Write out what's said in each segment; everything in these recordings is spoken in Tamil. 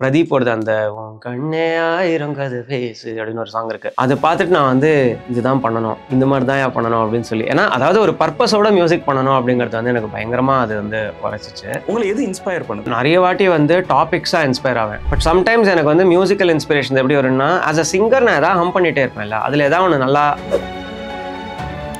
பிரதீப்போடது அந்த உன் கண்ணே ஆயிரம் கதை பேசு அப்படின்னு ஒரு சாங் இருக்கு. அதை பார்த்துட்டு நான் வந்து இதுதான் பண்ணணும், இந்த மாதிரி தான் பண்ணணும் அப்படின்னு சொல்லி, ஏன்னா அதாவது ஒரு பர்பஸோட மியூசிக் பண்ணணும் அப்படிங்கிறது வந்து எனக்கு பயங்கரமா அது வந்து உரைச்சிச்சு. உங்களை எது இன்ஸ்பயர் பண்ணுது? நிறைய வாட்டி வந்து டாபிக்ஸா இன்ஸ்பயர் ஆவேன். பட் சம்டைம்ஸ் எனக்கு வந்து மியூசிக்கல் இன்ஸ்பிரேஷன் எப்படி வரும்னா, ஆஸ் அ சிங்கர் நான் எதாவது ஹம் பண்ணிட்டே இருப்பேன்ல, அதுல ஏதாவது ஒன்று நல்லா,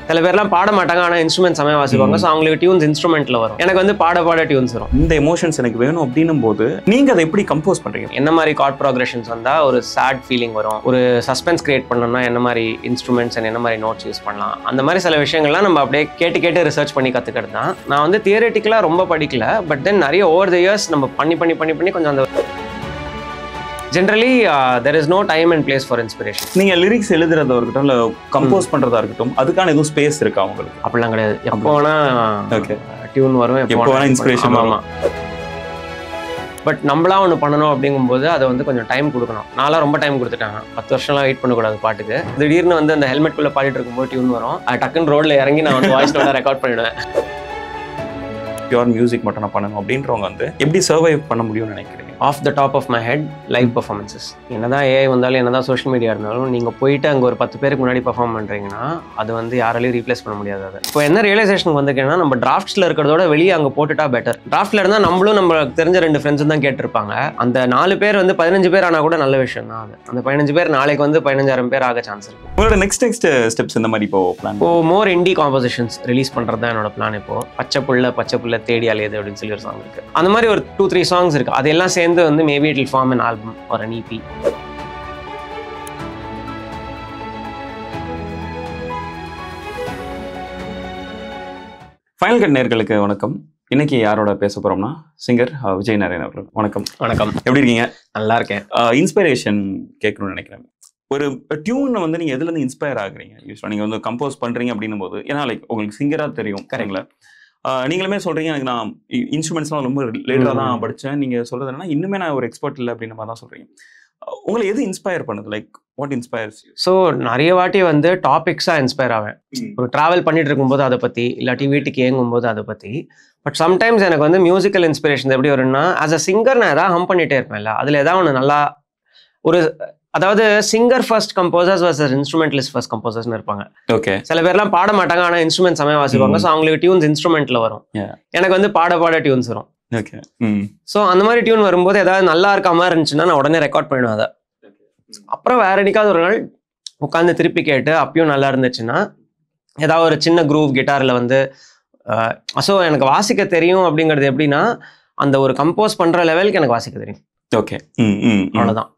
சில பேர்லாம் பாட மாட்டாங்க ஆனால் இன்ஸ்ட்ருமெண்ட் செமையாக வாசிப்பாங்க. ஸோ அவங்களுக்கு டியூன்ஸ் இன்ஸ்ட்ருமெண்ட்ல வரும். எனக்கு வந்து பாட டியூன்ஸ் வரும். இந்த எமோஷன்ஸ் எனக்கு வேணும் அப்படின்னும் போது நீங்க அதை எப்படி கம்போஸ் பண்றீங்க? என்ன மாதிரி கார்ட் ப்ரோக்ரஷன்ஸ் வந்தால் ஒரு சேட் ஃபீலிங் வரும், ஒரு சஸ்பென்ஸ் கிரியேட் பண்ணணும்னா என்ன மாதிரி இன்ஸ்ட்ருமெண்ட்ஸ் அண்ட் என்ன மாதிரி நோட்ஸ் யூஸ் பண்ணலாம், அந்த மாதிரி சில விஷயங்கள்லாம் நம்ம அப்படியே கேட்டு ரிசர்ச் பண்ணி கற்றுக்கிறது தான். நான் வந்து தியரட்டிக்கலாக ரொம்ப படிக்கல, பட் தென் நிறைய ஓவர் த இயர்ஸ் நம்ம பண்ணி கொஞ்சம் அந்த generally there is no time and place for inspiration. நீங்க லிரிக்ஸ் எழுதுறதா இருக்கட்டும் இல்ல கம்போஸ் பண்றதா இருக்கட்டும், அதுக்கான எதுவும் ஸ்பேஸ் இருக்கா உங்களுக்கு? அப்படிலாம் கிடையாது. எப்போ வேணா டியூன் வரும், எப்போ வேணா இன்ஸ்பிரேஷன். ஆமாம். பட் நம்மளா ஒன்று பண்ணணும் அப்படிங்கும்போது அதை வந்து கொஞ்சம் டைம் கொடுக்கணும். நான்லாம் ரொம்ப டைம் கொடுத்துட்டாங்க. 10 வருஷம்லாம் வெயிட் பண்ணக்கூடாது பாட்டுக்கு. திடீர்னு வந்து அந்த ஹெல்மெட்குள்ளே பாடிட்டு இருக்கும்போது டியூன் வரும், டக்குன்னு ரோட்ல இறங்கி நான் வந்து வாய்ஸ் நோட்டா ரெக்கார்ட் பண்ணிடுவேன். பியூர் மியூசிக் மட்டும் நான் பண்ணணும் அப்படின்றவங்க வந்து எப்படி சர்வைவ் பண்ண முடியும்னு நினைக்கிறீங்க? Off the top of my head, live performances. என்னதான் ஏஐ வந்தாலும் என்னதான் சோஷியல் மீடியா இருந்தாலும் நீங்கள் போயிட்டு அங்கே ஒரு 10 பேருக்கு முன்னாடி பர்ஃபார்ம் பண்ணுறீங்கன்னா அது வந்து யாராலையும் ரீப்ளேஸ் பண்ண முடியாது. அது இப்போ என்ன ரியலைசேஷன் வந்துருக்கேன்னா, நம்ம டிராஃப்ட்ஸில் இருக்கிறதோட வெளியே அங்கே போட்டுட்டா பெட்டர். டிராஃப்ட்ல இருந்தால் நம்மளும் நம்ம தெரிஞ்ச 2 ஃப்ரெண்ட்ஸும் தான் கேட்டிருப்பாங்க. அந்த 4 பேர் வந்து 15 பேர் ஆனால் கூட நல்ல விஷயம் தான். அது அந்த 15 பேர் நாளைக்கு வந்து 15,000 பேர் ஆக சான்ஸ் இருக்கு. உங்களோட நெக்ஸ்ட் ஸ்டெப்ஸ் இந்த மாதிரி இப்போ பிளான்? இப்போ மோர் இண்டி காம்போசிஷன்ஸ் ரிலீஸ் பண்ணுறது தான் என்னோட பிளான். இப்போ பச்சை புள்ள தேடி அலையுது அப்படின்னு சொல்லி ஒரு சாங் இருக்கு. அந்த மாதிரி ஒரு 2-3 சாங்ஸ் இருக்கு. அதெல்லாம் சேர்ந்து வந்து maybe it will form an album or an EP. Final cut நேயர்களுக்கு வணக்கம். இன்னைக்கு யாரோட பேச போறோம்னா சிங்கர் விஜய் நாராயணன் அவர்கள். வணக்கம். வணக்கம். எப்படி இருக்கீங்க? நல்லா இருக்கேன். இன்ஸ்பிரேஷன் கேட்கணும்னு நினைக்கிறேன். ஒரு டியூன் வந்து நீங்க எதுல இருந்து இன்ஸ்பயர் ஆகுறீங்க? யூஸ்வலா நீங்க வந்து கம்போஸ் பண்றீங்க அப்படின்னும் போது, ஏன்னா லைக் உங்களுக்கு சிங்கரா தெரியும் கரெக்ட்ல, நீங்களுமே சொல்றீங்க எனக்கு நான் இன்ஸ்ட்ருமெண்ட்ஸ்லாம் ரொம்ப லேட்டரா தான் படிச்சேன். நீங்க சொல்றது என்னன்னா இன்னுமே நான் ஒரு எக்ஸ்பர்ட் இல்லை அப்படின்ற மாதிரி தான் சொல்றீங்க. உங்களை எது இன்ஸ்பயர் பண்ணுது? Like what inspires you? So நிறைய வாட்டி வந்து டாபிக்ஸாக இன்ஸ்பயர் ஆவேன். ஒரு ட்ராவல் பண்ணிட்டு இருக்கும்போது அதை பற்றி, இல்லாட்டி வீட்டுக்கு ஏங்கும்போது அதை பற்றி. பட் சம்டைம்ஸ் எனக்கு வந்து மியூசிக்கல் இன்ஸ்பிரேஷன் எப்படி வரும்னா, ஆஸ் அ சிங்கர் நான் எதாவது ஹம் பண்ணிட்டே இருப்பேன்ல, அதில் ஏதாவது ஒன்று நல்லா ஒரு, அதாவது singer first composers versus instrumentalist first கம்போசர்ஸ்னு இருப்பாங்க. ஓகே. சில பேர்லாம் பாட மாட்டாங்க ஆனால் இன்ஸ்ட்ருமெண்ட் செமையாக வாசிப்பாங்க. ஸோ அவங்களுக்கு டியூன்ஸ் இன்ஸ்ட்ருமெண்ட்ல வரும். எனக்கு வந்து பாட டியூன்ஸ் வரும். ஓகே. ஸோ அந்த மாதிரி டியூன் வரும்போது ஏதாவது நல்லா இருக்க மாதிரி இருந்துச்சுன்னா நான் உடனே ரெக்கார்ட் பண்ணிடுவேன் அதை. அப்புறம் வேற என்னைக்காவது ஒரு நாள் உட்காந்து திருப்பி கேட்டு அப்பயும் நல்லா இருந்துச்சுன்னா ஏதாவது ஒரு சின்ன குரூவ் கிட்டாரில் வந்து ஸோ எனக்கு வாசிக்க தெரியும் அப்படிங்கிறது எப்படின்னா, அந்த ஒரு கம்போஸ் பண்ணுற லெவலுக்கு எனக்கு வாசிக்க தெரியும். ஓகே. அவ்வளோதான்.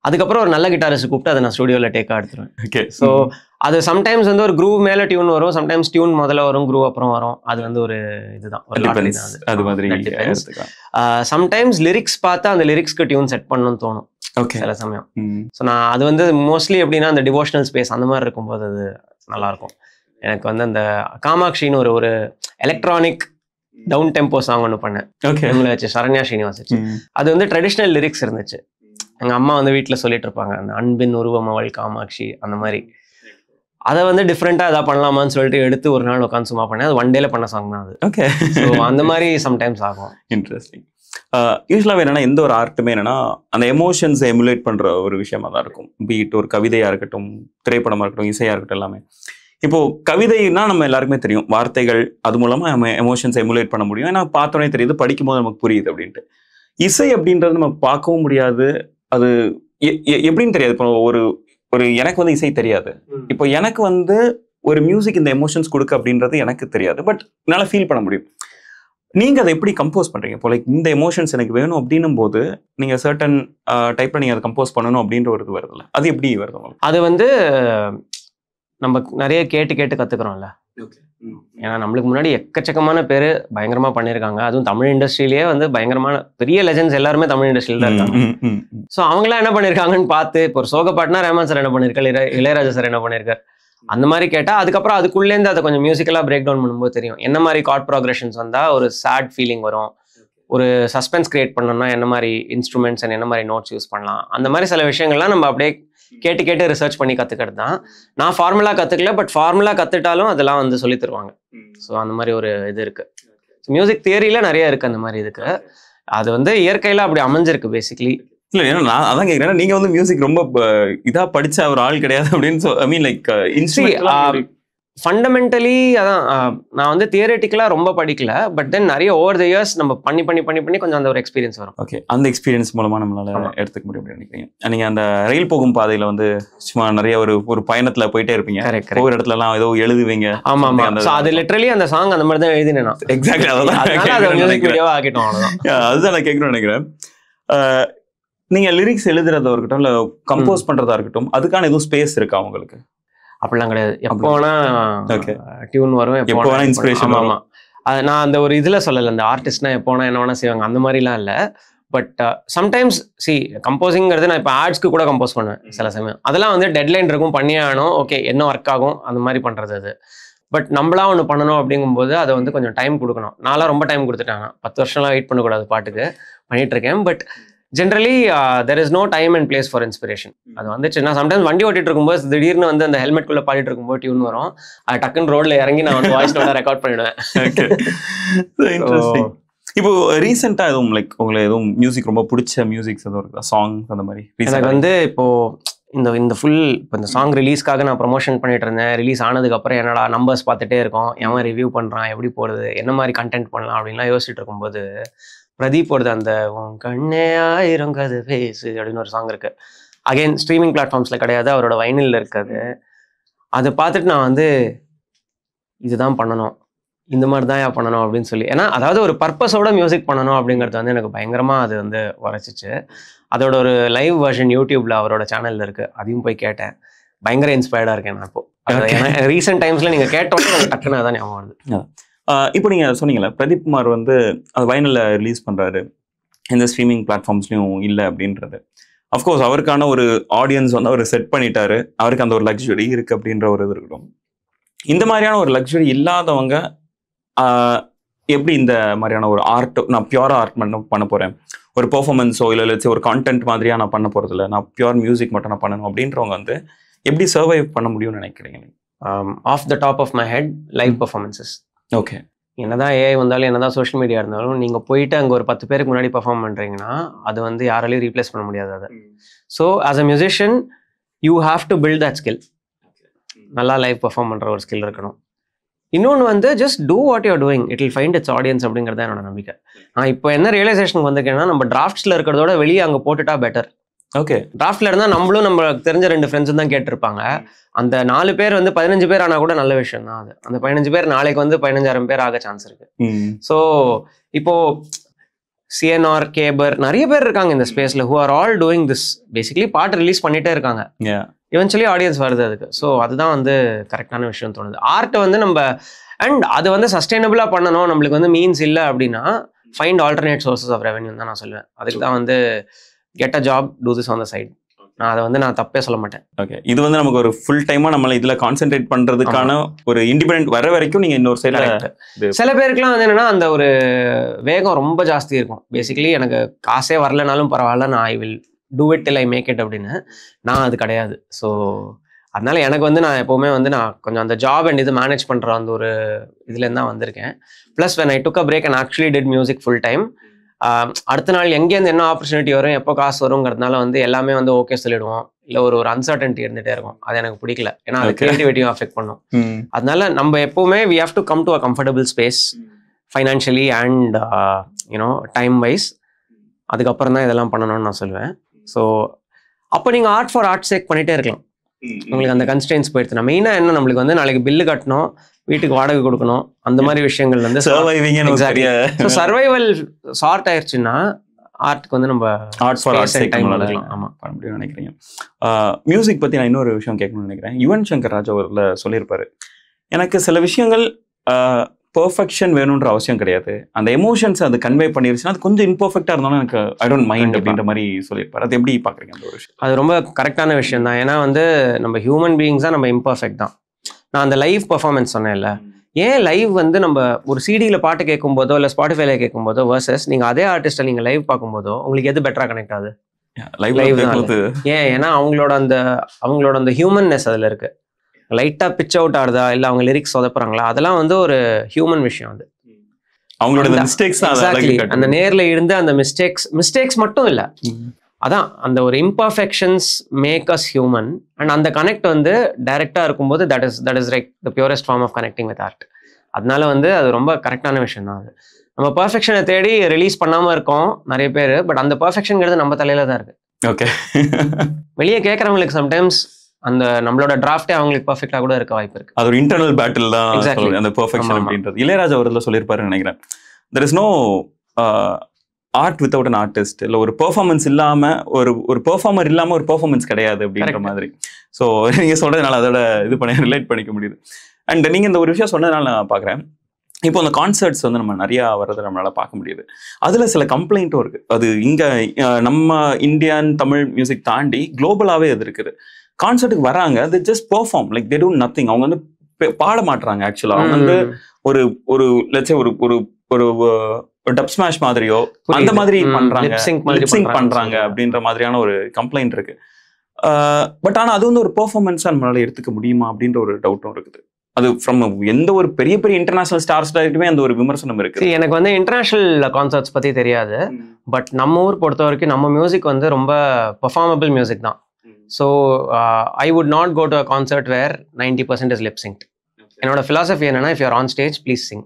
அதுக்கப்புறம் ஒரு நல்ல கிட்டாரிஸ்ட் கூப்பிட்டு அதை நான் ஸ்டுடியோவில் டேக்காக எடுத்துருவேன். ஓகே. ஸோ அது சம்டைம்ஸ் வந்து ஒரு குரூவ் மேலே டியூன் வரும், சம்டைம்ஸ் டியூன் முதல்ல வரும், குரூவ் அப்புறம் வரும். அது வந்து ஒரு இதுதான், ஒரு லாட்டரி தான் அது மாதிரி. சம்டைம்ஸ் லிரிக்ஸ் பார்த்தா அந்த லிரிக்ஸ்க்கு டியூன் செட் பண்ணணும்னு தோணும் சில சமயம். ஸோ நான் அது வந்து மோஸ்ட்லி எப்படின்னா அந்த டிவோஷனல் ஸ்பேஸ் அந்த மாதிரி இருக்கும்போது அது நல்லாயிருக்கும். எனக்கு வந்து அந்த காமாட்சின்னு ஒரு எலக்ட்ரானிக் டவுன் டெம்போ சாங் ஒன்று பண்ணேன். ஓகே. இவங்களை வச்சு சரண்யா ஸ்ரீனிவாஸ் வச்சு. அது வந்து ட்ரெடிஷ்னல் லிரிக்ஸ் இருந்துச்சு. எங்கள் அம்மா வந்து வீட்டில் சொல்லிட்டு இருப்பாங்க, அந்த அன்பின் உருவம் அவள் காமாட்சி அந்த மாதிரி. அதை வந்து டிஃப்ரெண்ட்டாக எதாவது பண்ணலாமான்னு சொல்லிட்டு எடுத்து ஒரு நாள் உட்காந்து சும்மா பண்ணேன். அது 1 டேல பண்ண சாங் தான் அது. ஓகே. ஸோ அந்த மாதிரி சம்டைம்ஸ் ஆகும். இன்ட்ரெஸ்டிங். யூஸ்வலாக என்னன்னா எந்த ஒரு ஆர்ட்டுமே என்னன்னா அந்த எமோஷன்ஸை எமுலேட் பண்ணுற ஒரு விஷயமா தான் இருக்கும். பீட் ஒரு கவிதையாக இருக்கட்டும், திரைப்படமாக இருக்கட்டும், இசையாக இருக்கட்டும், எல்லாமே. இப்போ கவிதைன்னா நம்ம எல்லாருக்குமே தெரியும், வார்த்தைகள் அது மூலமாக நம்ம எமோஷன்ஸை எமுலேட் பண்ண முடியும். ஏன்னா பார்த்தோன்னே தெரியுது, படிக்கும்போது நமக்கு புரியுது அப்படின்ட்டு. இசை அப்படின்றது நம்ம பார்க்கவும் முடியாது, அது எப்படின்னு தெரியாது. இப்போ ஒரு எனக்கு வந்து இசை தெரியாது. இப்போ எனக்கு வந்து ஒரு மியூசிக் இந்த எமோஷன்ஸ் கொடுக்க அப்படின்றது எனக்கு தெரியாது, பட் என்னால் ஃபீல் பண்ண முடியும். நீங்கள் அதை எப்படி கம்போஸ் பண்ணுறீங்க? இப்போ லைக் இந்த எமோஷன்ஸ் எனக்கு வேணும் அப்படின்னும் போது நீங்கள் சர்டன் டைப்பில் நீங்கள் அதை கம்போஸ் பண்ணணும் அப்படின்ற ஒரு இது வருதுல்ல, அது எப்படி வருது? அது வந்து நம்ம நிறைய கேட்டு கற்றுக்குறோம்ல. ஏன்னா நம்மளுக்கு முன்னாடி எக்கச்சக்கமான பேர் பயங்கரமாக பண்ணியிருக்காங்க. அதுவும் தமிழ் இண்டஸ்ட்ரியிலேயே வந்து பயங்கரமான பெரிய லெஜெண்ட்ஸ் எல்லாருமே தமிழ் இண்டஸ்ட்ரியில் தான் இருக்காங்க. ஸோ அவங்களாம் என்ன பண்ணியிருக்காங்கன்னு பார்த்து, இப்போ ஒரு சோக பாட்டுனா ரஹ்மான் சார் என்ன பண்ணியிருக்காரு, இளையராஜா சார் என்ன பண்ணியிருக்காரு, அந்த மாதிரி கேட்டால் அதுக்கப்புறம் அதுக்குள்ளேருந்து அதை கொஞ்சம் மியூசிக்கலாக பிரேக் டவுன் பண்ணும்போது தெரியும் என்ன மாதிரி கார்ட் ப்ரோக்ரஷன்ஸ் வந்தால் ஒரு சேட் ஃபீலிங் வரும், ஒரு சஸ்பென்ஸ் கிரியேட் பண்ணணும்னா என்ன மாதிரி இன்ஸ்ட்ருமெண்ட்ஸ் அண்ட் என்ன மாதிரி நோட்ஸ் யூஸ் பண்ணலாம். அந்த மாதிரி சில விஷயங்கள்லாம் நம்ம அப்படியே கேட்டு ரிசர்ச் பண்ணி கற்றுக்கிறது தான். நான் ஃபார்முலா கற்றுக்கல, பட் ஃபார்முலா கற்றுட்டாலும் அதெல்லாம் வந்து சொல்லி தருவாங்க. ஸோ அந்த மாதிரி ஒரு இது இருக்குது. மியூசிக் தியரியில் நிறைய இருக்குது அந்த மாதிரி இதுக்கு. அது வந்து இயற்கையில் அப்படி அமைஞ்சிருக்கு பேசிக்லி. இல்ல ஏன்னா நான் அதான் கேட்குறேன், நீங்க வந்து மியூசிக் ரொம்ப இதா படிச்ச ஒரு ஆள் கிடையாது அப்படின்னு ஐ மீன் லைக் ஃபண்டமெண்டலி அதான் நான் வந்து தியரட்டிக்கலா ரொம்ப படிக்கல, பட் தென் நிறைய ஓவர் த இயர்ஸ் நம்ம பண்ணி பண்ணி பண்ணி பண்ணி கொஞ்சம் அந்த ஒரு எக்ஸ்பீரியன்ஸ் வரும். ஓகே, அந்த எக்ஸ்பீரியன்ஸ் மூலமா நம்மளால எடுத்துக்க முடியும் அப்படின்னு நினைக்கிறீங்க. நீங்க அந்த ரயில் போகும் பாதையில வந்து சும்மா நிறைய ஒரு பயணத்துல போயிட்டே இருப்பீங்க, ஒவ்வொரு இடத்துல எல்லாம் ஏதோ எழுதுவீங்க. ஆமா ஆமா, அது லிட்டரலி அந்த சாங் அந்த மாதிரி தான் எழுதினேன். எக்ஸாக்ட்லி அதுதான் நான் கேட்கணும்னு நினைக்கிறேன். நீங்க லிரிக்ஸ் எழுதுறதா இருக்கட்டும் இல்ல கம்போஸ் பண்றதா இருக்கட்டும், அதுக்கான எதுவும் ஸ்பேஸ் இருக்கா உங்களுக்கு? அப்படிலாம் கிடையாது. எப்போ வேணா டியூன் வரும், எப்போ வேணா இன்ஸ்பிரேஷன். ஆமா, அது நான் அந்த ஒரு இதுல சொல்லல, இந்த ஆர்டிஸ்ட்னா எப்போ வேணா என்ன வேணா செய்வாங்க அந்த மாதிரிலாம் இல்லை. பட் சம்டைம்ஸ் கம்போசிங்கிறது நான் இப்போ ஆர்ட்ஸ்க்கு கூட கம்போஸ் பண்ணுவேன் சில சமயம். அதெல்லாம் வந்து டெட்லைன் இருக்கும், பண்ணியே ஆகணும், ஓகே என்ன ஒர்க் ஆகும் அந்த மாதிரி பண்றது அது. பட் நம்மளா ஒன்று பண்ணணும் அப்படிங்கும்போது அதை வந்து கொஞ்சம் டைம் கொடுக்கணும். நான்லாம் ரொம்ப டைம் கொடுத்துட்டாங்க, 10 வருஷம்லாம் வெயிட் பண்ணக்கூடாது பாட்டுக்கு, பண்ணிட்டு இருக்கேன். But generally there is no time and place for inspiration. அது வந்துச்சு, நான் சம்டைம்ஸ் வண்டி ஓட்டிட்டு இருக்கும்போது திடீர்னு வந்து அந்த ஹெல்மெட்குள்ள பாடிட்டு இருக்கும்போது டியூன் வரும், அது டக்குன்னு ரோட்ல இறங்கி நான் வந்து வாய்ஸ் நோட்டா ரெக்கார்ட் பண்ணிடுவேன். இப்போ ரீசெண்டா எதுவும் லைக் உங்களுக்கு எதுவும் மியூசிக் ரொம்ப பிடிச்ச மியூசிக்ஸ் எதுவும் இருக்கா, சாங் அந்த மாதிரி? எனக்கு வந்து இப்போ இந்த ஃபுல் இப்போ இந்த சாங் ரிலீஸ்க்காக நான் ப்ரொமோஷன் பண்ணிட்டு இருந்தேன். ரிலீஸ் ஆனதுக்கப்புறம் என்னடா நம்பர்ஸ் பார்த்துட்டே இருக்கோம், எவன் ரிவ்யூ பண்ணுறான், எப்படி போடுறது, என்ன மாதிரி கண்டென்ட் பண்ணலாம் அப்படின்லாம் யோசிச்சுட்டு இருக்கும்போது பிரதீப்போடது அந்த உன் கண்ணே ஆயிரம் கது பேசு அப்படின்னு ஒரு சாங் இருக்கு. அகைன் ஸ்ட்ரீமிங் பிளாட்ஃபார்ம்ஸில் கிடையாது, அவரோட வைனில் இருக்காது. அதை பார்த்துட்டு நான் வந்து இதுதான் பண்ணணும், இந்த மாதிரி தான் பண்ணணும் அப்படின்னு சொல்லி, ஏன்னா அதாவது ஒரு பர்பஸோட மியூசிக் பண்ணணும் அப்படிங்கிறது வந்து எனக்கு பயங்கரமாக அது வந்து உரைச்சிச்சு. அதோட ஒரு லைவ் வெர்ஷன் யூடியூப்ல அவரோட சேனல்ல இருக்கு, அதையும் போய் கேட்டேன். பயங்கர இன்ஸ்பயர்டா இருக்கேன் நான் இப்போ. ரீசெண்ட் டைம்ஸ்ல நீங்க கேட்டோன்னே டக்குன்னு அதான் ஞாபகம் வருது. இப்போ நீங்க சொன்னீங்கல்ல பிரதீப் குமார் வந்து அது வைனல்ல ரிலீஸ் பண்றாரு, எந்த ஸ்ட்ரீமிங் பிளாட்ஃபார்ம்ஸ்லயும் இல்லை அப்படின்றது. அஃப்கோர்ஸ் அவருக்கான ஒரு ஆடியன்ஸ் வந்து அவர் செட் பண்ணிட்டாரு, அவருக்கு அந்த ஒரு லக்ஸுரி இருக்கு அப்படின்ற ஒரு இது இருக்கட்டும். இந்த மாதிரியான ஒரு லக்ஸுரி இல்லாதவங்க எப்படி இந்த மாதிரியான ஒரு ஆர்ட், நான் பியூரா ஆர்ட் பண்ண போறேன், ஒரு பெர்ஃபார்மன்ஸோ இல்லை ஒரு கான்டென்ட் மாதிரியா நான் பண்ண போறது இல்லை, நான் பியூர் மியூசிக் மட்டும் நான் பண்ணணும் அப்படின்றவங்க வந்து எப்படி சர்வைவ் பண்ண முடியும்னு நினைக்கிறீங்க? Off the top of my head live performances. Okay, என்னதான் ஏஐ வந்தாலும் என்னதான் சோஷியல் மீடியா இருந்தாலும் நீங்கள் போயிட்டு அங்கே ஒரு 10 பேருக்கு முன்னாடி பெர்ஃபார்ம் பண்ணுறீங்கன்னா அது வந்து யாராலையும் ரீப்ளேஸ் பண்ண முடியாது அதை. So as a musician you have to build that skill. நல்லா லைவ் பெர்ஃபார்ம் பண்ணுற ஒரு ஸ்கில் இருக்கணும். இன்னொன்று வந்து just do what you're doing, it will find its audience அப்படிங்கிறது என்னோட நம்பிக்கை. நான் இப்போ என்ன ரியலைசேஷனுக்கு வந்திருக்கேன்னா, நம்ம டிராஃப்ட்ஸில் இருக்கிறதோட வெளியே அங்கே போட்டுட்டா பெட்டர். ஓகே, டிராஃப்ட்ல இருந்தால் நம்மளும் நம்ம தெரிஞ்ச 2 ஃப்ரெண்ட்ஸும் தான் கேட்டிருப்பாங்க. அந்த 4 பேர் வந்து 15 பேர் ஆனால் கூட நல்ல விஷயம் தான் அது. அந்த 15 பேர் நாளைக்கு வந்து 15,000 பேர் ஆக சான்ஸ் இருக்கு. ஸோ இப்போ சிஎன்ஆர், கேபர், நிறைய பேர் இருக்காங்க இந்த ஸ்பேஸ்ல who are all doing this. Basically பாட்டு ரிலீஸ் பண்ணிட்டே இருக்காங்க, இவென்ச்சுவலி ஆடியன்ஸ் வருது அதுக்கு. ஸோ அதுதான் வந்து கரெக்டான விஷயம் தோணுது. ஆர்ட்டை வந்து நம்ம அண்ட் அது வந்து சஸ்டைனபிளாக பண்ணணும், நம்மளுக்கு வந்து மீன்ஸ் இல்லை அப்படின்னா find alternate sources of revenue தான் நான் சொல்லுவேன். அதுக்கு தான் வந்து get a job, do this on the side. நான் அதை வந்து நான் தப்பே சொல்ல மாட்டேன். ஓகே, இது வந்து நமக்கு ஒரு ஃபுல் டைமா நம்மள இதுல கான்சென்ட்ரேட் பண்றதுக்கான ஒரு இண்டிபெண்டன்ட் வர வரைக்கும் நீங்க இன்னொரு சைடுல. சில பேருக்குலாம் வந்து என்னன்னா அந்த ஒரு வேகம் ரொம்ப ஜாஸ்தி இருக்கும். பேசிக்கலி எனக்கு காசே வரலனாலும் பரவாயில்ல, நான் I will do it till I make it அப்படின்னு. நான் அது கிடையாது. ஸோ அதனால எனக்கு வந்து நான் எப்போவுமே வந்து நான் கொஞ்சம் அந்த ஜாப் அண்ட் இது மேனேஜ் பண்ணுற அந்த ஒரு இதுலேருந்து தான் வந்திருக்கேன். Plus when I took a break and actually did music full time, அடுத்த நாள் எங்கேருந்து என்ன ஆப்பர்ச்சுனிட்டி வரும், எப்போ காசு வருங்கிறதுனால வந்து எல்லாமே வந்து ஓகே சொல்லிடுவோம். இல்லை ஒரு அன்சர்டன்ட்டி இருந்துகிட்டே இருக்கும். அது எனக்கு பிடிக்கல, ஏன்னா அது கிரியேட்டிவிட்டியும் அஃபெக்ட் பண்ணும். அதனால நம்ம எப்போவுமே we have to come to a comfortable space financially and time wise. அதுக்கப்புறம் தான் இதெல்லாம் பண்ணணும்னு நான் சொல்லுவேன். ஸோ அப்போ நீங்கள் ஆர்ட் ஃபார் ஆர்ட் சேக் பண்ணிகிட்டே இருக்கலாம். உங்களுக்கு அந்த கன்ஸ்டன்ஸ் போயிடுது. மெயினாக என்ன, நம்மளுக்கு வந்து நாளைக்கு பில்லு கட்டணும், வீட்டுக்கு வாடகை கொடுக்கணும், அந்த மாதிரி விஷயங்கள் வந்து சர்வைவல் ஷார்ட் ஆயிடுச்சுன்னா ஆர்ட்டுக்கு வந்து நம்ம ஆர்ட் ஃபார் ஆர்ட் சேக் பண்ணலாம். ஆமாம், அப்படின்னு நினைக்கிறீங்க. மியூசிக் பற்றி நான் இன்னொரு விஷயம் கேட்கணும்னு நினைக்கிறேன். யுவன் சங்கர் ராஜா அவர்ல சொல்லியிருப்பாரு, எனக்கு சில விஷயங்கள் பெர்ஃபெக்ஷன் வேணுன்ற அவசியம் கிடையாது, அந்த எமோஷன்ஸ் அது கன்வே பண்ணிருச்சுன்னா அது கொஞ்சம் இம்பர்ஃபெக்டா இருந்தாலும் எனக்கு ஐ டோன்ட் மைண்ட் அப்படின்ற மாதிரி சொல்லியிருப்பாரு. அது எப்படி பாக்குறீங்க அந்த ஒரு விஷயம்? அது ரொம்ப கரெக்டான விஷயம் தான். ஏன்னா வந்து நம்ம ஹியூமன் பீயிங்ஸ் தான், நம்ம இம்பர்ஃபெக்ட் தான். நான் அந்த லைவ் பர்ஃபார்மன்ஸ் சொன்னேன்ல, ஏன் லைவ் வந்து நம்ம ஒரு சிடியில் பாட்டு கேட்கும் போதோ இல்லை ஸ்பாட்டிஃபைல கேட்கும் போதோ வர்சஸ் நீங்கள் அதே ஆர்டிஸ்ட்டை நீங்கள் லைவ் பார்க்கும்போதோ உங்களுக்கு எது பெட்டரா கனெக்ட் ஆகுது? லைவ் தான். ஏன்னா அவங்களோட அந்த ஹியூமன்னஸ் அதில் இருக்கு. லைட்டாக பிச் அவுட் ஆகுதா இல்லை அவங்க லிரிக்ஸ் சொதப்புறாங்களா, அதெல்லாம் வந்து ஒரு ஹியூமன் விஷயம். அது அவங்களோட மிஸ்டேக்ஸ். அந்த நேர்ல இருந்து அந்த மிஸ்டேக்ஸ் மட்டும் இல்லை, அதான் அந்த ஒரு imperfections make us human. And அந்த கனெக்ட் வந்து டைரெக்டாக இருக்கும்போது that is like the purest form of connecting with art. அதனால வந்து அது ரொம்ப கரெக்டான விஷயம் தான் அது. நம்ம பர்ஃபெக்ஷனை தேடி ரிலீஸ் பண்ணாமல் இருக்கோம் நிறைய பேர். பட் அந்த பர்ஃபெக்ஷன்ங்கிறது நம்ம தலையில தான் இருக்கு. ஓகே. வெளியே கேட்குறவங்களுக்கு சம்டைம்ஸ் அந்த நம்மளோட டிராஃப்டே அவங்களுக்கு பர்ஃபெக்டாக கூட இருக்க வாய்ப்பு இருக்கு. அது ஒரு இன்டர்னல் பேட்டில் தான் Exactly. அந்த பெர்ஃபெக்ஷன் அப்படின்றது. இளையராஜா அவர்கள் சொல்லியிருப்பாருன்னு நினைக்கிறேன். There is no art without an artist. இல்லை ஒரு பெர்ஃபார்மன்ஸ் இல்லாம ஒரு பெர்ஃபார்மர் இல்லாம ஒரு பெர்ஃபார்மன்ஸ் கிடையாது அப்படின்ற Correct. மாதிரி. ஸோ நீங்க சொல்றதுனால அதோட இது பண்ணி ரிலேட் பண்ணிக்க முடியுது. அண்ட் நீங்க இந்த ஒரு விஷயம் சொன்னதுனால நான் பாக்குறேன், இப்போ அந்த கான்சர்ட்ஸ் வந்து நம்ம நிறைய வர்றதை நம்மளால பார்க்க முடியுது. அதுல சில கம்ப்ளைண்ட்டும் இருக்கு. அது இங்க நம்ம இந்தியன் தமிழ் மியூசிக் தாண்டி குளோபலாவே அது இருக்குது. கான்சர்ட்டுக்கு வராங்க, they just perform like they do nothing. அவங்க வந்து பாட மாட்டாங்க. ஆக்சுவலா அவங்க வந்து ஒரு லெட்ஸ் சே ஒரு டப் ஸ்மாஷ் மாதிரியோ அந்த மாதிரி பண்றாங்க, லிப்சிங் பண்றாங்க அப்படின்ற மாதிரியான ஒரு கம்ப்ளைண்ட் இருக்கு. பட் ஆனா அது வந்து ஒரு பெர்ஃபார்மன்ஸா நம்மளால எடுத்துக்க முடியுமா அப்படின்ற ஒரு டவுட்டும் இருக்குது. அது ஃப்ரம் எந்த ஒரு பெரிய பெரிய இன்டர்நேஷனல் ஸ்டார்ஸ் கிட்டயுமே அந்த ஒரு விமர்சனம் இருக்கு. எனக்கு வந்து இன்டர்நேஷனல் கான்சர்ட்ஸ் பத்தி தெரியாது. பட் நம்ம ஊர் பொறுத்த வரைக்கும் நம்ம மியூசிக் வந்து ரொம்ப பெர்ஃபார்மபிள் மியூசிக் தான். So I would not go to a concert where 90% is lip synced. என்னோட ஃபிலாசபி என்னன்னா, if you are on stage please sing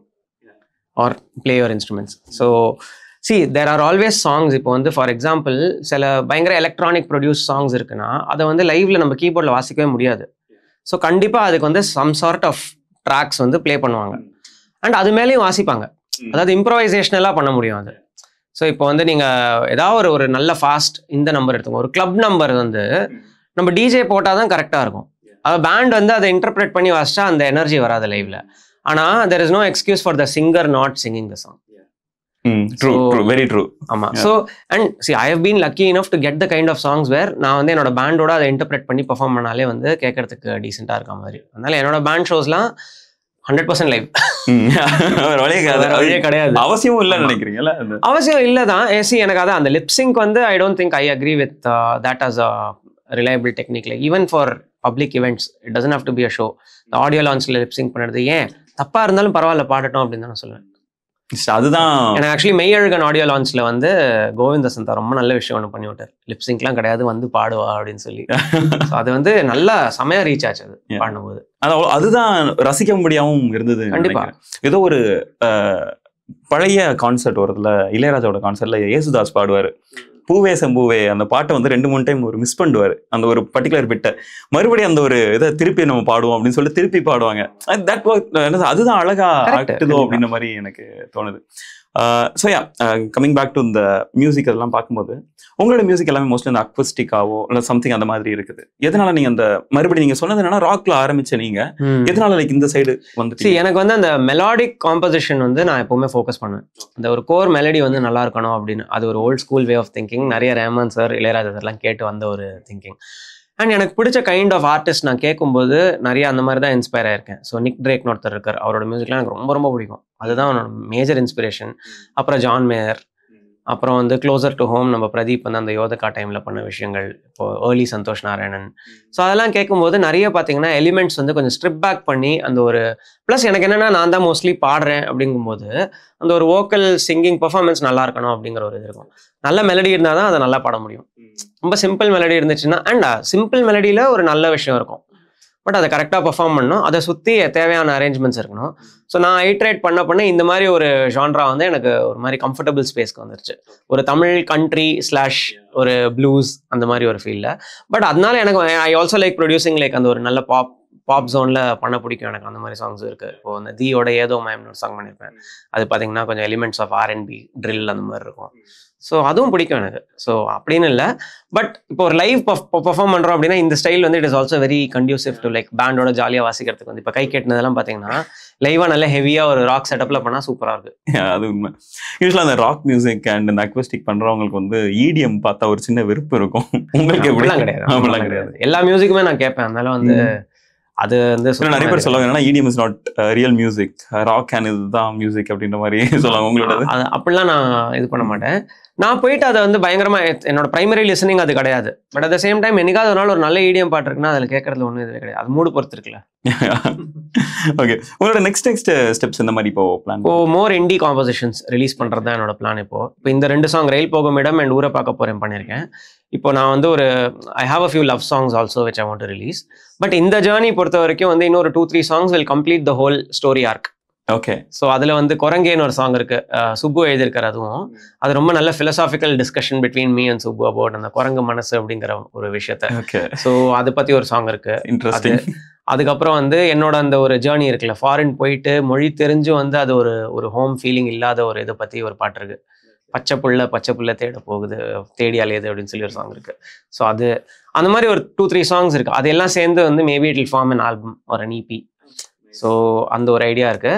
or play your instruments. So there are always songs. இப்போ வந்து ஃபார் எக்ஸாம்பிள் சில பயங்கர எலக்ட்ரானிக் ப்ரொடியூஸ் சாங்ஸ் இருக்குன்னா அதை வந்து லைவ்ல நம்ம கீபோர்டில் வாசிக்கவே முடியாது. ஸோ கண்டிப்பாக அதுக்கு வந்து சம் சார்ட் ஆஃப் ட்ராக்ஸ் வந்து ப்ளே பண்ணுவாங்க. அண்ட் அது மேலேயும் வாசிப்பாங்க. அதாவது இம்ப்ரோவைசேஷனலாக பண்ண முடியும் அது. ஸோ இப்போ வந்து நீங்கள் ஏதாவது ஒரு நல்ல ஃபாஸ்ட் இந்த நம்பர் எடுத்துக்கோங்க. ஒரு கிளப் நம்பர் வந்து நம்ம டிஜே போட்டால் தான் கரெக்டாக இருக்கும். அது பேண்ட் வந்து அதை இன்டர்பிரேட் பண்ணி வாசிச்சா அந்த எனர்ஜி வராது லைவ்ல. ஆனால் there is no excuse for the singer not singing the song. Very true. ஆமா. So and I have been lucky enough to get the kind of songs where நான் வந்து என்னோட பேண்டோட அதை இன்டர்பிரேட் பண்ணி பெர்ஃபார்ம் பண்ணாலே வந்து கேட்கறதுக்கு டீசெண்டாக இருக்க மாதிரி. அதனால என்னோட பேண்ட் ஷோஸ்லாம் 100% லைவ். வழியே கிடையாது. அவசியம் இல்லைன்னு நினைக்கிறீங்கல்ல? அவசியம் இல்லை தான். எனக்கு அதான் அந்த லிப்சிங்க் வந்து I don't think I agree with that as a reliable technique. Like even for public events it doesn't have to be a show. Audio லான்ச்ல லிப்சிங் பண்ணுறது ஏன் தப்பா இருந்தாலும் பரவாயில்ல பாடட்டும் அப்படின்னு தான் நான் சொல்லுவேன். அதுதான் எனக்கு ஆக்சுவலி மெய்யழகன் ஆடியோ லான்ச்ல வந்து கோவிந்த சந்தா ரொம்ப நல்ல விஷயம் ஒன்று பண்ணி விட்டார். லிப்சிங்க்லாம் கிடையாது, வந்து பாடுவா அப்படின்னு சொல்லி. அது வந்து நல்லா செமையா ரீச் ஆச்சு அது பாடும்போது. அதுதான் ரசிக்க முடியாமல் இருந்தது. கண்டிப்பா. ஏதோ ஒரு பழைய கான்சர்ட் வருதுல, இளையராஜாவோட கான்சர்ட்ல யேசுதாஸ் பாடுவாரு பூவே செம்பூவே. அந்த பாட்டை வந்து 2-3 டைம் ஒரு மிஸ் பண்ணுவாரு. அந்த ஒரு பர்டிகுலர் பிட்டை மறுபடியும் அந்த ஒரு இதை திருப்பி நம்ம பாடுவோம் அப்படின்னு சொல்லி திருப்பி பாடுவாங்க. அதுதான் அழகா ஆட்டுதோ அப்படின்ற மாதிரி எனக்கு தோணுது. So yeah, coming back to இந்த மியூசிக் அதெல்லாம் பார்க்கும்போது உங்களோட மியூசிக் எல்லாமே மோஸ்ட்லி அந்த அக்வஸ்டிக்காவோ இல்லை சம்திங் அந்த மாதிரி இருக்குது. எதனால நீங்க அந்த மறுபடியும் நீங்க சொன்னது என்னன்னா ராக்ல ஆரம்பிச்ச நீங்க எதனால லைக் இந்த சைடு வந்து? எனக்கு வந்து அந்த மெலாடிக் காம்போசிஷன் வந்து நான் எப்பவுமே ஃபோக்கஸ் பண்ணுவேன். அந்த ஒரு கோர் மெலடி வந்து நல்லா இருக்கணும் அப்படின்னு. அது ஒரு old school way of thinking. நிறைய ரஹ்மான் சார், இளையராஜா சார்லாம் கேட்டு வந்த ஒரு திங்கிங். அண்ட் எனக்கு பிடிச்ச கைண்ட் ஆஃப் ஆர்டிஸ்ட் நான் கேட்கும்போது நிறைய அந்த மாதிரி தான் இன்ஸ்பயர் ஆயிருக்கேன். ஸோ நிக் ட்ரேக்னு ஒருத்தர் இருக்கார், அவரோட மியூசிக்லாம் எனக்கு ரொம்ப ரொம்ப பிடிக்கும். அதுதான் அவனோட மேஜர் இன்ஸ்பிரேஷன். அப்புறம் ஜான் மேயர், அப்புறம் வந்து க்ளோசர் டு ஹோம் நம்ம பிரதீப் வந்து அந்த யோதகா டைமில் பண்ண விஷயங்கள், இப்போ ஏர்லி சந்தோஷ் நாராயணன். ஸோ அதெல்லாம் கேட்கும்போது நிறைய பார்த்தீங்கன்னா எலிமெண்ட்ஸ் வந்து கொஞ்சம் ஸ்ட்ரிப் பேக் பண்ணி அந்த ஒரு ப்ளஸ் எனக்கு என்னென்னா நான் தான் மோஸ்ட்லி பாடுறேன் அப்படிங்கும்போது அந்த ஒரு வோக்கல் சிங்கிங் பர்ஃபார்மன்ஸ் நல்லா இருக்கணும் அப்படிங்கிற ஒரு இது இருக்கும். நல்ல மெலடி இருந்தால் தான் அதை நல்லா பாட முடியும். ரொம்ப சிம்பிள் மெலடி இருந்துச்சுன்னா அண்ட் சிம்பிள் மெலடியில் ஒரு நல்ல விஷயம் இருக்கும். பட் அதை கரெக்டாக பெர்ஃபார்ம் பண்ணணும். அதை சுற்றி தேவையான அரேஞ்ச்மெண்ட்ஸ் இருக்கணும். ஸோ நான் ஐட்ரேட் பண்ண இந்த மாதிரி ஒரு ஜான்ரா வந்து எனக்கு ஒரு மாதிரி கம்ஃபர்டபுள் ஸ்பேஸ்க்கு வந்துருச்சு. ஒரு தமிழ் கண்ட்ரி / ஒரு ப்ளூஸ் அந்த மாதிரி ஒரு ஃபீல்டில். பட் அதனால எனக்கு I also like producing like அந்த ஒரு நல்ல பாப் ஜோனில் பண்ண பிடிக்கும் எனக்கு. அந்த மாதிரி சாங்ஸ் இருக்குது. இப்போ அந்த தீயோட ஏதோ மேம்னு ஒரு சாங் பண்ணியிருப்பேன். அது பார்த்தீங்கன்னா கொஞ்சம் எலிமெண்ட்ஸ் ஆஃப் R&B ட்ரில் அந்த மாதிரி இருக்கும். ஸோ அதுவும் பிடிக்கும் எனக்கு. ஸோ அப்படின்னு இல்லை. பட் இப்போ ஒரு லைவ் பெர்ஃபார்ம் பண்ணுறோம் அப்படின்னா இந்த ஸ்டைல் வந்து it is also very conducive to like பேண்டோட ஜாலியாக வாசிக்கிறதுக்கு வந்து. இப்போ கை கேட்டினதெல்லாம் பார்த்தீங்கன்னா லைவாக நல்ல ஹெவியாக ஒரு ராக் செட்டப்பில் பண்ணால் சூப்பராக இருக்குது. அது உண்மை. யூஸ்வலாக அந்த ராக் மியூசிக் அண்ட் இந்த அக்வஸ்டிக் பண்ணுறவங்களுக்கு வந்து EDM பார்த்தா ஒரு சின்ன விருப்பம் இருக்கும். உங்களுக்கு எப்படிலாம் கிடையாது? அப்படிலாம் கிடையாது. எல்லா மியூசிக்குமே நான் கேட்பேன். அதனால வந்து அது வந்து நிறைய பேர் சொல்லுவாங்க என்னன்னா EDM is not real music, rock and இதுதான் மியூசிக் அப்படின்ற மாதிரி சொல்லுவாங்க. உங்களோட அப்படிலாம் நான் இது பண்ண மாட்டேன். நான் போயிட்டு அதை வந்து பயங்கரமா என்னோட பிரைமரி லிசனிங் அது கிடையாது. But at the same time என்னைக்காவது ஒரு நாள் ஒரு நல்ல EDM பாட்டு இருக்குன்னா அதில் கேட்கறதுல ஒன்றும் இது கிடையாது. அது மூடு பொறுத்து இருக்குல்ல. ஓகே, உங்களோட நெக்ஸ்ட் ஸ்டெப்ஸ் இந்த மாதிரி இப்போ பிளான்? இப்போ மோர் இண்டி காம்போசிஷன்ஸ் ரிலீஸ் பண்றது தான் என்னோட பிளான். இப்போ இந்த 2 சாங் ரயில் போகும் இடம் அண்ட் ஊரை பார்க்க போறேன் பண்ணியிருக்கேன். இப்போ நான் வந்து ஒரு I have a few love songs also which I want to release. But இந்த ஜேர்னி பொறுத்த வரைக்கும் வந்து இன்னொரு 2-3 songs will complete the whole story arc. Okay. So அதில் வந்து குரங்கேன்னு ஒரு சாங் இருக்கு, சுப்பு எழுதியிருக்காரு. அதுவும் அது ரொம்ப நல்ல philosophical discussion between me and Subbu about அந்த குரங்கு மனசு அப்படிங்கிற ஒரு விஷயத்த. ஓகே. ஸோ அதை பத்தி ஒரு சாங் இருக்கு. இன்ட்ரெஸ்டிங். அதுக்கப்புறம் வந்து என்னோட அந்த ஒரு ஜேர்னி இருக்குல்ல, ஃபாரின் போயிட்டு மொழி தெரிஞ்சு வந்து அது ஒரு ஹோம் ஃபீலிங் இல்லாத ஒரு இதை பத்தி ஒரு பாட்டு இருக்கு. பச்சை புள்ள தேட போகுது தேடி அலையுது அப்படின்னு சொல்லி ஒரு சாங் இருக்கு. ஸோ அது அந்த மாதிரி ஒரு 2-3 சாங்ஸ் இருக்கு. அதெல்லாம் சேர்ந்து வந்து maybe it will form an album ஒரு EP. ஸோ அந்த ஒரு ஐடியா இருக்கு.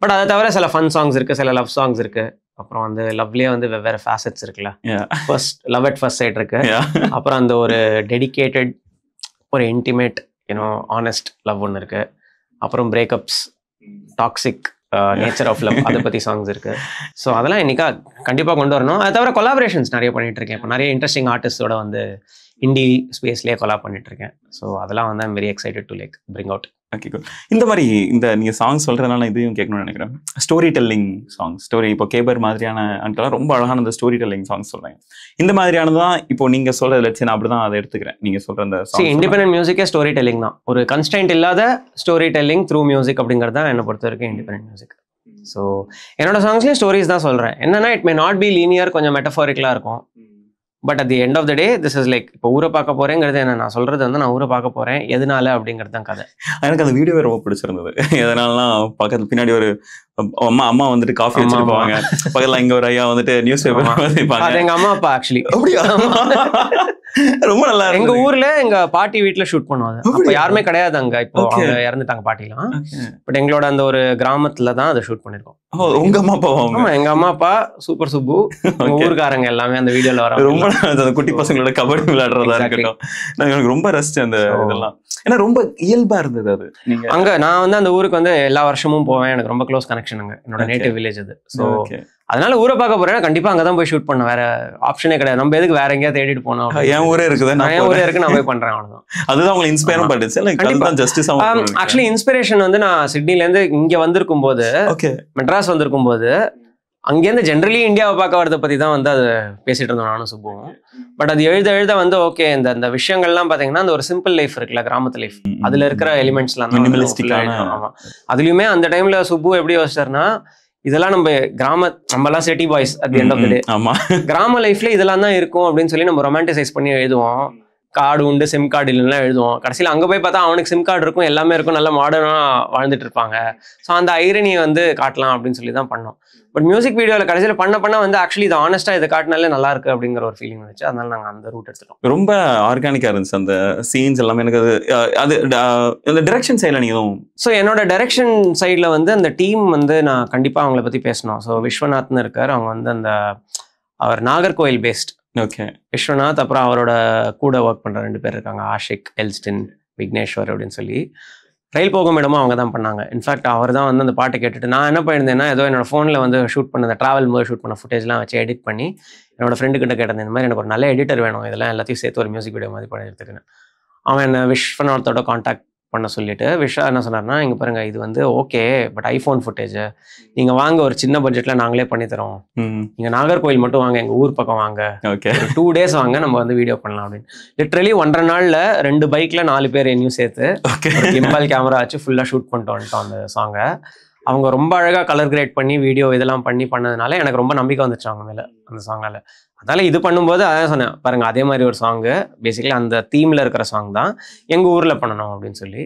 பட் அதை தவிர சில ஃபன் சாங்ஸ் இருக்கு, சில லவ் சாங்ஸ் இருக்கு. அப்புறம் வந்து லவ்லேயே வந்து வெவ்வேறு ஃபேசட்ஸ் இருக்குல்ல. First love at first sight இருக்கு. அப்புறம் அந்த ஒரு டெடிகேட்டட் ஒரு இன்டிமேட் ஆனஸ்ட் லவ் ஒன்று இருக்கு. அப்புறம் breakups, toxic nature of love அதை பற்றி சாங்ஸ் இருக்கு. ஸோ அதெல்லாம் இன்னைக்கா கண்டிப்பாக கொண்டு வரணும். அதை தவிர கொலாபரேஷன்ஸ் நிறைய பண்ணிட்டு இருக்கேன். இப்போ நிறைய இன்ட்ரெஸ்டிங் ஆர்டிஸ்டோட வந்து இண்டி ஸ்பேஸ்லேயே கொலாப் பண்ணிட்டு இருக்கேன். ஸோ அதெல்லாம் வந்து I'm very excited to like bring out. Okay, good. இந்த மாதிரி நீங்கள் சாங்ஸ் சொல்கிறதுனால இதையும் கேட்கணும்னு நினைக்கிறேன். ஸ்டோரி டெல்லிங் சாங்ஸ், ஸ்டோரி இப்போ கேபர் மாதிரியான அன்ட்டெல்லாம் ரொம்ப அழகான இந்த ஸ்டோரி டெல்லிங் சாங்ஸ் சொல்கிறேன். இந்த மாதிரியானது தான் இப்போ நீங்கள் சொல்கிற லட்சம் நான் அப்படி தான் அதை எடுத்துக்கிறேன். நீங்கள் சொல்கிற அந்த இண்டிபெண்டன்ட் மியூசிக்கே ஸ்டோரி டெல்லிங் தான். ஒரு கன்ஸ்டன்ட் இல்லாத ஸ்டோரி டெல்லிங் த்ரூ மியூசிக் அப்படிங்கிறது தான் என்னை பொறுத்த வரைக்கும் இண்டிபெண்டன்ட் மியூசிக். ஸோ என்னோட சாங்ஸ்லேயும் ஸ்டோரிஸ் தான் சொல்கிறேன். என்னன்னா it may not be linear, கொஞ்சம் மெட்டஃபாரிக்கலாக இருக்கும். But at the end of the day this is like இப்போ ஊரை பார்க்க போறேங்கிறது என்ன, நான் சொல்றது வந்து நான் ஊரை பார்க்க போறேன் எதனால அப்படிங்கிறது தான் கதை. எனக்கு அந்த வீடியோவே ரொம்ப பிடிச்சிருந்தது. எதனாலலாம் பக்கத்துல பின்னாடி ஒரு அம்மா வந்துட்டு காஃபி வச்சுட்டு போவாங்க, பக்கத்துல இங்க ஒரு ஐயா வந்துட்டு நியூஸ் பேப்பர். அது எங்க அம்மா அப்பா ஆக்சுவலி. ரொம்ப நல்லா. எங்க ஊர்ல எங்க பாட்டி வீட்டுல ஷூட் பண்ணுவாங்க. அப்ப யாருமே கிடையாது அங்க, இப்போ அவங்க இறந்துட்டாங்க பாட்டிலாம். பட் எங்களோட அந்த ஒரு கிராமத்துல தான் அதை ஷூட் பண்ணிருக்கோம். உங்க அம்மா அப்பா? ஆமா, எங்க அம்மா அப்பா சூப்பர் சுப்பு, ஊருக்காரங்க எல்லாமே அந்த வீடியோல வர ரொம்ப அந்த குட்டி பசங்களோட கபடி விளையாடுறதா இருக்கட்டும், எனக்கு ரொம்ப ரசிச்சு அந்த இதெல்லாம். ஏன்னா ரொம்ப இயல்பா இருந்தது அது. அங்க நான் வந்து அந்த ஊருக்கு வந்து எல்லா வருஷமும் போவேன். எனக்கு ரொம்ப க்ளோஸ் கனெக்ஷன் அங்க, என்னோட நேட்டிவ் வில்லேஜ் அது. ஸோ அதனால ஊரை பார்க்க போறேன், கண்டிப்பா அங்கதான் போய் ஷூட் பண்ண, வேற ஆப்ஷனே கிடையாது. நம்ம எதுக்கு வேற எங்கேயா தேடிட்டு போனோம்? என் ஊரே இருக்குது, என் ஊரே இருக்கு, நான் போய் பண்றேன், அவ்வளவுதான். அதுதான் உங்களுக்கு இன்ஸ்பயர் பண்ணுச்சு. ஆக்சுவலி இன்ஸ்பிரேஷன் வந்து நான் சிட்னில இருந்து இங்க வந்திருக்கும் போது, மெட்ராஸ் வந்திருக்கும் போது, அங்கேருந்து ஜென்ரலி இந்தியாவை பார்க்க வரதை பத்தி தான் வந்து அது பேசிட்டு இருந்தோம் நானும் சுப்புவும். பட் அது எழுத வந்து ஓகே, இந்த விஷயங்கள்லாம் பாத்தீங்கன்னா அந்த ஒரு சிம்பிள் லைஃப் இருக்குல்ல, கிராமத்து லைஃப், அதுல இருக்கிற எலிமெண்ட்ஸ்லாம் ஆமா. அதுலயுமே அந்த டைம்ல சுப்பு எப்படி யோசிச்சாருன்னா, இதெல்லாம் நம்மலாம் city boys at the end of the day, கிராம லைஃப்ல இதெல்லாம் தான் இருக்கும் அப்படின்னு சொல்லி நம்ம ரொமான்டிசைஸ் பண்ணி எழுதுவோம். கார்டு உண்டு, சிம் கார்டு இல்லைன்னா எழுதுவோம். கடைசியில் அங்கே போய் பார்த்தா அவனுக்கு சிம் கார்டு இருக்கும், எல்லாமே இருக்கும், நல்ல மாடர்னாக வாழ்ந்துட்டு இருப்பாங்க. ஸோ அந்த ஐரனியை வந்து காட்டலாம் அப்படின்னு சொல்லி தான் பண்ணோம். பட் மியூசிக் வீடியோவில் கடைசியில் பண்ண வந்து ஆக்சுவலி இது ஆனஸ்ட்டாக இதை காட்டினாலே நல்லா இருக்கு அப்படிங்கிற ஒரு ஃபீலிங் வந்துச்சு. அதனால நாங்கள் அந்த ரூட் எடுத்துட்டோம். ரொம்ப ஆர்கானிக்காக இருந்துச்சு அந்த சீன்ஸ் எல்லாமே. எனக்கு அது அந்த டைரக்ஷன் சைடில் நீங்கள் ஸோ என்னோட டைரக்ஷன் சைடில் வந்து அந்த டீம் வந்து நான் கண்டிப்பாக அவங்கள பற்றி பேசணும். ஸோ விஸ்வநாத்னு இருக்கார், அவங்க வந்து அவர் நாகர்கோயில் பேஸ்ட். ஓகே. விஸ்வநாத், அப்புறம் அவரோட கூட ஒர்க் பண்ணுற 2 பேர் இருக்காங்க, ஆஷிக், எல்ஸ்டின், விக்னேஸ்வர் அப்படின்னு சொல்லி. ரயில் போகும் இடமும் அவங்க தான் பண்ணாங்க. இன்ஃபேக்ட் அவர் தான் வந்து அந்த பாட்டை கேட்டுட்டு, நான் என்ன பண்ணியிருந்தேன்னா ஏதோ என்னோட ஃபோனில் வந்து ஷூட் பண்ண அந்த ட்ராவல் போது ஷூட் பண்ண ஃபுட்டேஜ்லாம் வச்சு எடிட் பண்ணி என்னோட ஃப்ரெண்டு கிட்ட கேட்டேன், இந்த மாதிரி எனக்கு ஒரு நல்ல எடிட்டர் வேணும், இதெல்லாம் எல்லாத்தையும் சேர்த்து ஒரு மியூசிக் வீடியோ மாதிரி பண்ணியிருக்கேன். அவன் என்ன விஸ்வநாத்தோட கான்டாக்ட் பண்ண சொல்லிட்டு, விஷா என்ன சொன்னார்னா, இங்கே பாருங்க இது வந்து ஓகே, பட் ஐஃபோன் ஃபுட்டேஜ் நீங்கள் வாங்க, ஒரு சின்ன பட்ஜெட்டில் நாங்களே பண்ணித்தரோம், நீங்கள் நாகர்கோயில் மட்டும் வாங்க, எங்கள் ஊர் பக்கம் வாங்க, ஓகே, 2 days வாங்க, நம்ம வந்து வீடியோ பண்ணலாம் அப்படின்னு. லிட்ரலி 1.5 நாளில் 2 பைக்கில் 4 பேர் என்னையும் சேர்த்து ஒரு கிம்பல் கேமரா வச்சு ஃபுல்லாக ஷூட் பண்ணிட்டு வந்துட்டோம் அந்த சாங்கை. அவங்க ரொம்ப அழகாக கலர் கிரேட் பண்ணி வீடியோ இதெல்லாம் பண்ணதுனால எனக்கு ரொம்ப நம்பிக்கை வந்துச்சு அவங்க மேலே அந்த சாங்கால. அதனால இது பண்ணும்போது அதான் சொன்னேன், பாருங்க அதே மாதிரி ஒரு சாங்கு பேசிக்கலி அந்த தீம்ல இருக்கிற சாங் தான் எங்க ஊர்ல பண்ணணும் அப்படின்னு சொல்லி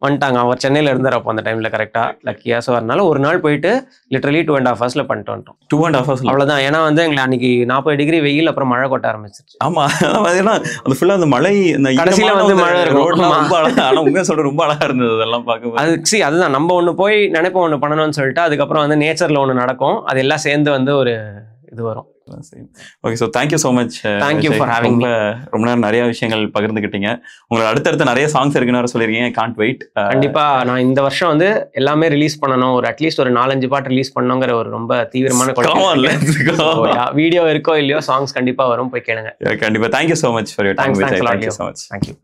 வந்துட்டாங்க. அவர் சென்னையில இருந்தார் அப்போ அந்த டைம்ல கரெக்டா லக்கியா. ஸோ அதனால ஒரு நாள் போயிட்டு லிட்டரலி 2.5 hours பண்ணிட்டு வந்துட்டோம். 2.5 hours அவ்வளவுதான். ஏன்னா வந்து எங்களை அன்னைக்கு 40 degree வெயில், அப்புறம் மழை கொட்ட ஆரம்பிச்சிருச்சு. ஆமா, அது ஃபுல்லா அந்த மழை, கடைசியில வந்து மழை இருக்கும். ஆனா உங்க சொல்ற ரொம்ப அழகா இருந்தது அதெல்லாம் பார்க்க. அதுதான் நம்ம ஒண்ணு போய் நினைப்போம் ஒண்ணு பண்ணணும்னு சொல்லிட்டு, அதுக்கப்புறம் வந்து நேச்சர்ல ஒண்ணு நடக்கும், அது எல்லாம் சேர்ந்து வந்து ஒரு இது வரும். Okay, so thank you so much. Thank you for having me. ரொம்ப நேரம் நிறைய விஷயங்கள் பகிர்ந்துக்கிட்டீங்க. உங்களை அடுத்தடுத்து நிறைய சாங்ஸ் இருக்குன்னு சொல்லியிருக்கீங்க. Can't wait. கண்டிப்பா நான் இந்த வருஷம் வந்து எல்லாமே ரிலீஸ் பண்ணணும், ஒரு அட்லீஸ்ட் ஒரு 4-5 பாட்டு ரிலீஸ் பண்ணணுங்கிற ஒரு ரொம்ப தீவிரமான வீடியோ இருக்கோ இல்லையோ சாங்ஸ் கண்டிப்பா வரும், போய் கேளுங்க. கண்டிப்பா. Thank you so much for your time. Thank you so much. Thank you.